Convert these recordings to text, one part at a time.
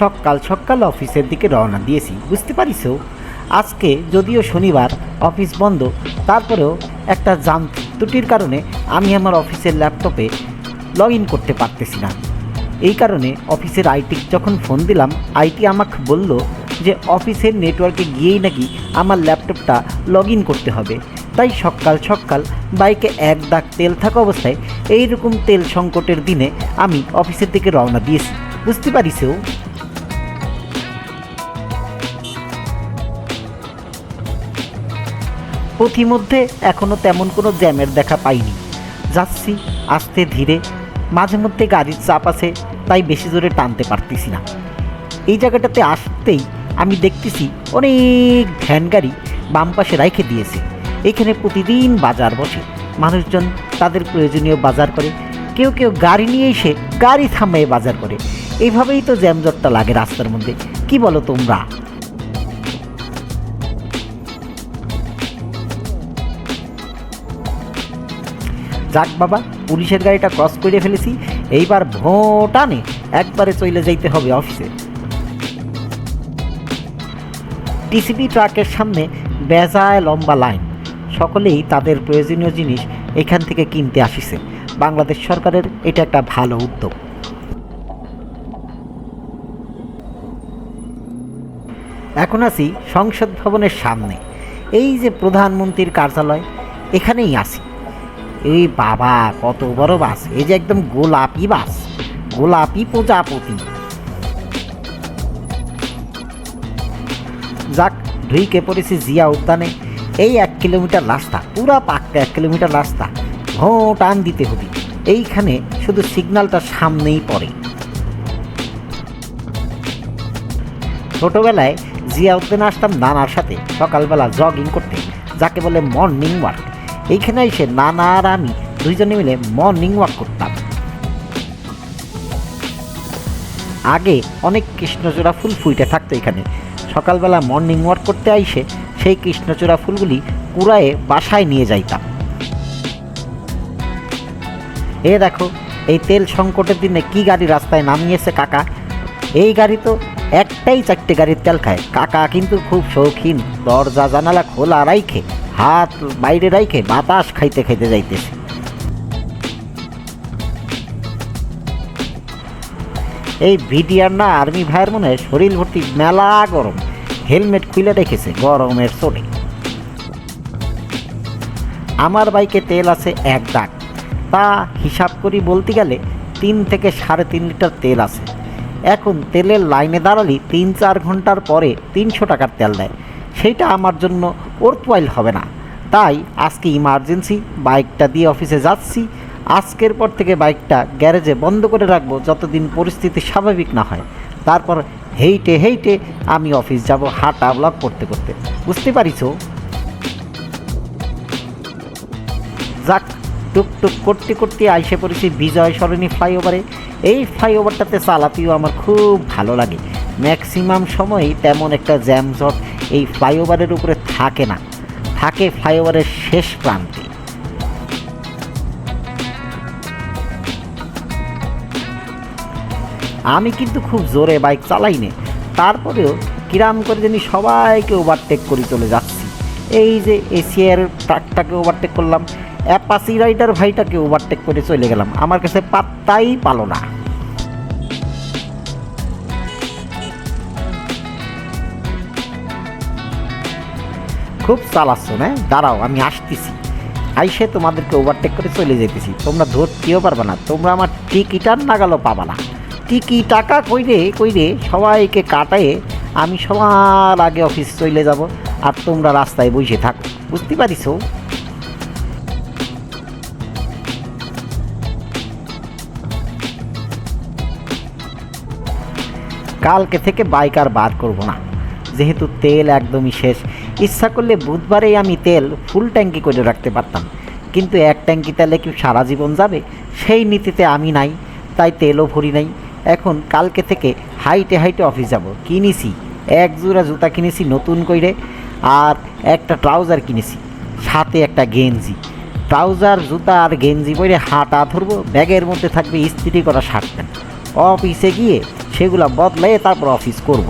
সকাল সকাল অফিসের দিকে রওনা দিয়েছি, বুঝতে পারিস। আজকে যদিও শনিবার, অফিস বন্ধ, তারপরেও একটা যান্ত্রিক ত্রুটির কারণে আমি আমার অফিসের ল্যাপটপে লগ ইন করতে পারতেছি না। এই কারণে অফিসের আইটি যখন ফোন দিলাম, আইটি আমাকে বলল যে অফিসের নেটওয়ার্কে গিয়েই নাকি আমার ল্যাপটপটা লগ ইন করতে হবে। তাই সকাল সকাল বাইকে এক দাগ তেল থাকা অবস্থায় এইরকম তেল সংকটের দিনে আমি অফিসের দিকে রওনা দিয়েছি, বুঝতে পারিস। পথিমধ্যে এখনও তেমন কোনো জ্যামের দেখা পাইনি। যাচ্ছি আস্তে ধীরে, মাঝে মধ্যে গাড়ির চাপ আছে, তাই বেশি জোরে টানতে পারতেছি না। এই জায়গাটাতে আসতেই আমি দেখতেছি অনেক ভ্যান গাড়ি বাম পাশে রাইখে দিয়েছে। এখানে প্রতিদিন বাজার বসে, মানুষজন তাদের প্রয়োজনীয় বাজার করে, কেউ কেউ গাড়ি নিয়ে এসে গাড়ি থামিয়ে বাজার করে। এইভাবেই তো জ্যামজটটা লাগে রাস্তার মধ্যে, কি বলো তোমরা? যাক বাবা, পুলিশের গাড়িটা ক্রস করে ফেলেছি, এইবার ভোটানে একবারে চলে যাইতে হবে অফিসে। টিসিবি ট্রাকের সামনে বেজায় লম্বা লাইন, সকলেই তাদের প্রয়োজনীয় জিনিস এখান থেকে কিনতে আসিছে। বাংলাদেশ সরকারের এটা একটা ভালো উদ্যোগ। এখন আছি সংসদ ভবনের সামনে, এই যে প্রধানমন্ত্রীর কার্যালয়, এখানেই আছি। এই বাবা, কত বড় বাস! এই যে একদম গোলাপি বাস, গোলাপি প্রজাপতি। যাক, ঢুইকে পড়েছি জিয়া উদ্যানে। এই 1 কিলোমিটার রাস্তা, পুরা পাক্কা 1 কিলোমিটার রাস্তা, টান দিতে হবে। এইখানে শুধু সিগন্যালটা সামনেই পড়ে। ছোটোবেলায় জিয়া উদ্যানে আসতাম নানার সাথে সকালবেলা জগিং করতে, যাকে বলে মর্নিং ওয়াক। এইখানে এসে নানা আর আমি দুইজনে মিলে মর্নিং ওয়াক করতাম। আগে অনেক কৃষ্ণচূড়া ফুল ফুটে থাকতো এখানে। সকালবেলা মর্নিং ওয়াক করতে আইসে সেই কৃষ্ণচূড়া ফুলগুলি কুড়ায়ে বাসায় নিয়ে যাইতাম। এ দেখো, এই তেল সংকটের দিনে কি গাড়ি রাস্তায় নামিয়েছে কাকা। এই গাড়ি তো একটাই 4টে গাড়ির তেল খায়। কাকা কিন্তু খুব শৌখিন, দরজা জানালা খোলা রাইখে, হাত বাইরে রাইখে বাতাস খাইতে খাইতে যাইতেছে। এই ভিডিআর না আর্মি ভাইয়ের মনে শরীর ভর্তি মেলা গরম, হেলমেট খুলে রেখেছে গরমের চোটে। আমার বাইকে তেল আছে 1 দাগ, তা হিসাব করি বলতে গেলে 3 থেকে 3.5 লিটার তেল আছে। এখন তেলের লাইনে দাঁড়ালি 3-4 ঘন্টার পরে 300 টাকার তেল দেয়, সেইটা আমার জন্য ওয়ার্থওয়াইল হবে না। তাই আজকে ইমার্জেন্সি বাইকটা দিয়ে অফিসে যাচ্ছি। আজকের পর থেকে বাইকটা গ্যারেজে বন্ধ করে রাখবো যতদিন পরিস্থিতি স্বাভাবিক না হয়। তারপর হেইটে হেইটে আমি অফিস যাব, হাঁটা ব্লগ করতে করতে, বুঝতে পারিস। যাক, টুকটুক করতে করতে আইসে পড়েছি বিজয় সরণি ফ্লাইওভারে। এই ফ্লাইওভারটাতে চালাতেও আমার খুব ভালো লাগে। ম্যাক্সিমাম সময়ই তেমন একটা জ্যামজট এই ফ্লাইওভারের উপরে থাকে না, থাকে ফ্লাইওভারের শেষ প্রান্তে। আমি কিন্তু খুব জোরে বাইক চালাই না, তারপরেও কিরাম করে জানি সবাইকে ওভারটেক করে চলে যাচ্ছি। এই যে এশিয়ার ট্রাকটাকে ওভারটেক করলাম, অ্যাপাচি রাইডার ভাইটাকে ওভারটেক করে চলে গেলাম, আমার কাছে পাত্তাই পালো না। খুব চালাচ্ছ না, দাঁড়াও আমি আসতেছি। আইসে তোমাদেরকে ওভারটেক করে চলে যেতেছি, তোমরা ধরতেও পারবে না, তোমরা আমার টিকিটার নাগালও পাবা না। টিকি টাকা কইরে কইরে সবাইকে কাটায়ে আমি সবার আগে অফিস চলে যাব, আর তোমরা রাস্তায় বসে থাকো, বুঝতে পারিস। কালকে থেকে বাইক আর বার করব না, যেহেতু তেল একদমই শেষ। ইচ্ছা করলে বুধবারেই আমি তেল ফুল ট্যাঙ্কি করে রাখতে পারতাম, কিন্তু 1 ট্যাঙ্কি তেলে কি সারা জীবন যাবে সেই নীতিতে আমি নাই, তাই তেলও ভরি নাই। এখন কালকে থেকে হাইটে হাইটে অফিস যাব। কিনেছি 1 জোড়া জুতা কিনেছি নতুন করে, আর একটা ট্রাউজার কিনেছি, সাথে একটা গেঞ্জি। ট্রাউজার জুতা আর গেঞ্জি পরে হাঁটা ধরবো, ব্যাগের মধ্যে থাকবে ইস্ত্রি করা শার্ট প্যান্ট। অফিসে গিয়ে সেগুলো বদলে তারপর অফিস করব।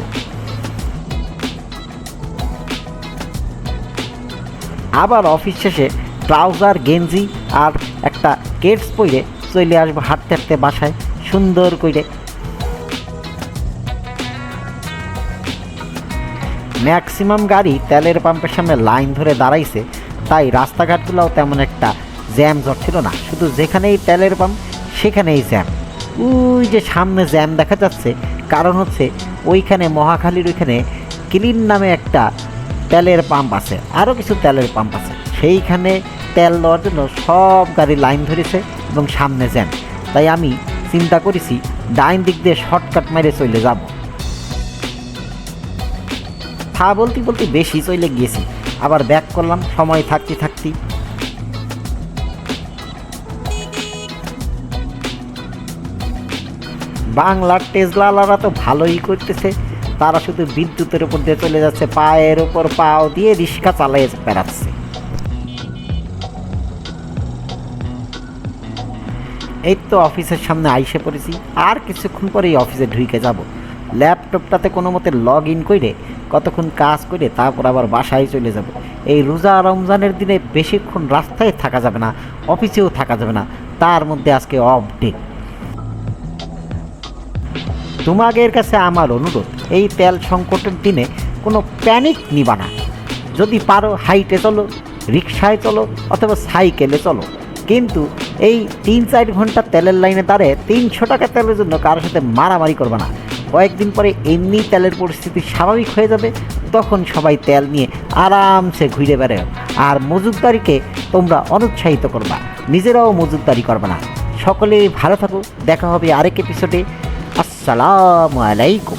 আবার অফিস শেষে ট্রাউজার গেঞ্জি আর একটা কেটস পরে চলে আসবো হাঁটতে হাঁটতে বাসায় সুন্দর করে। ম্যাক্সিমাম গাড়ি তেলের পাম্পের সামনে লাইন ধরে দাঁড়াইছে, তাই রাস্তাঘাটগুলোও তেমন একটা জ্যাম জটছিল না, শুধু যেখানেই তেলের পাম্প সেখানেই জ্যাম। ওই যে সামনে জ্যাম দেখা যাচ্ছে, কারণ হচ্ছে ওইখানে মহাখালীর ওইখানে ক্লিন নামে একটা তেলের পাম্প আছে, আরও কিছু তেলের পাম্প আছে, সেইখানে তেল দেওয়ার জন্য সব গাড়ি লাইন ধরেছে এবং সামনে জ্যাম। তাই আমি চিন্তা করেছি ডাইন দিক দিয়ে শর্টকাট মেরে চলে যাব। তা বলতে বলতে বেশি চলে গিয়েছি, আবার ব্যাক করলাম সময় থাকতে থাকতে। বাংলার টেসলাওয়ালারা তো ভালোই করতেছে, তারা শুধু বিদ্যুতের উপর দিয়ে চলে যাচ্ছে, পায়ের উপর পাও দিয়ে রিক্সা চালিয়ে বেড়াচ্ছে। এই তো অফিসের সামনে আইসে পড়েছি, আর কিছুক্ষণ পরেই অফিসে ঢুকে যাব। ল্যাপটপটাতে কোনো মতে লগ ইন করে কতক্ষণ কাজ করে তারপর আবার বাসায় চলে যাব। এই রোজা রমজানের দিনে বেশিক্ষণ রাস্তায় থাকা যাবে না, অফিসেও থাকা যাবে না, তার মধ্যে আজকে অফ ডে। তোমাদের কাছে আমার অনুরোধ, এই তেল সংকটের দিনে কোনো প্যানিক নিবা না। যদি পারো হাইটে চলো, রিক্সায় চলো অথবা সাইকেলে চলো, কিন্তু এই 3-4 ঘন্টা তেলের লাইনে দাঁড়িয়ে 300 টাকা তেলের জন্য কারোর সাথে মারামারি করবে না। কয়েকদিন পরে এমনি তেলের পরিস্থিতি স্বাভাবিক হয়ে যাবে, তখন সবাই তেল নিয়ে আরামসে ঘুরে বেড়াও। আর মজুদদারিকে তোমরা অনুৎসাহিত করবা, নিজেরাও মজুদদারি করবে না। সকলে ভালো থাকো, দেখা হবে আরেক এপিসোডে। আসসালামু আলাইকুম।